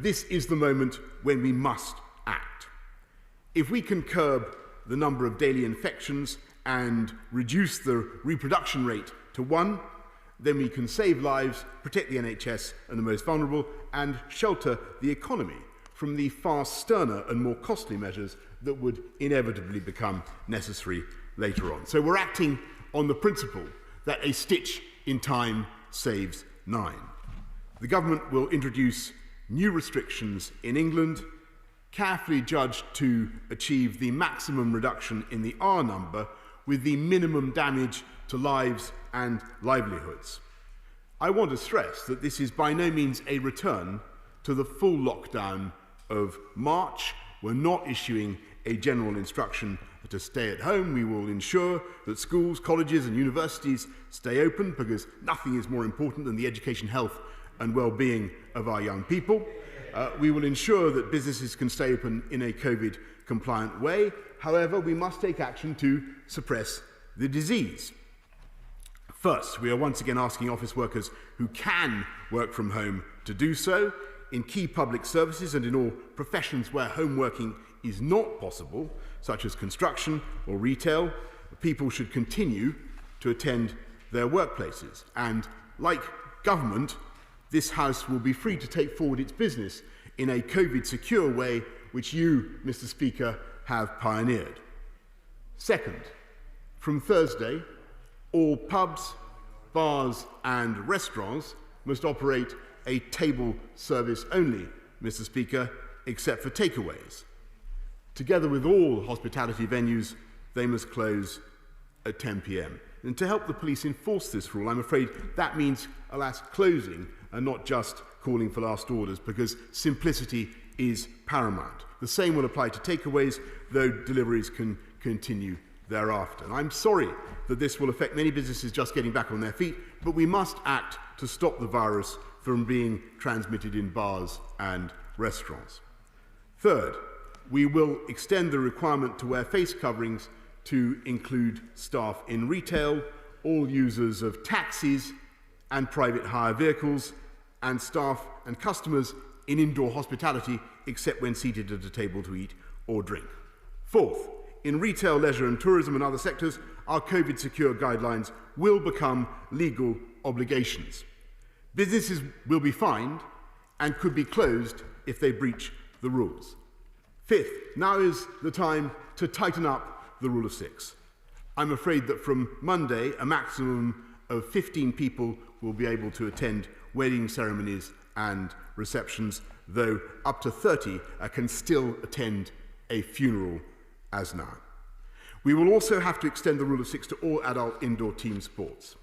this is the moment when we must act. If we can curb the number of daily infections and reduce the reproduction rate to 1, then we can save lives, protect the NHS and the most vulnerable, and shelter the economy from the far sterner and more costly measures that would inevitably become necessary later on. So we're acting on the principle that a stitch in time saves 9. The government will introduce new restrictions in England, carefully judged to achieve the maximum reduction in the R number with the minimum damage to lives and livelihoods. I want to stress that this is by no means a return to the full lockdown of March. We're not issuing a general instruction to stay at home. We will ensure that schools, colleges and universities stay open because nothing is more important than the education, health and well-being of our young people. We will ensure that businesses can stay open in a COVID-compliant way. However, we must take action to suppress the disease. First, we are once again asking office workers who can work from home to do so. In key public services and in all professions where home working is not possible, such as construction or retail, people should continue to attend their workplaces. And like government, this House will be free to take forward its business in a COVID-secure way, which you, Mr. Speaker, have pioneered. Second, from Thursday, all pubs, bars and restaurants must operate a table service only, Mr. Speaker, except for takeaways. Together with all hospitality venues, they must close at 10 p.m. And to help the police enforce this rule, I'm afraid that means, alas, closing and not just calling for last orders, because simplicity is paramount. The same will apply to takeaways, though deliveries can continue thereafter. And I'm sorry that this will affect many businesses just getting back on their feet, but we must act to stop the virus from being transmitted in bars and restaurants. Third, we will extend the requirement to wear face coverings to include staff in retail, all users of taxis and private hire vehicles, and staff and customers in indoor hospitality, except when seated at a table to eat or drink. Fourth, in retail, leisure and tourism and other sectors, our COVID-secure guidelines will become legal obligations. Businesses will be fined and could be closed if they breach the rules. Fifth, now is the time to tighten up the rule of 6. I'm afraid that from Monday, a maximum of 15 people will be able to attend wedding ceremonies and receptions, though up to 30 can still attend a funeral as now. We will also have to extend the rule of 6 to all adult indoor team sports.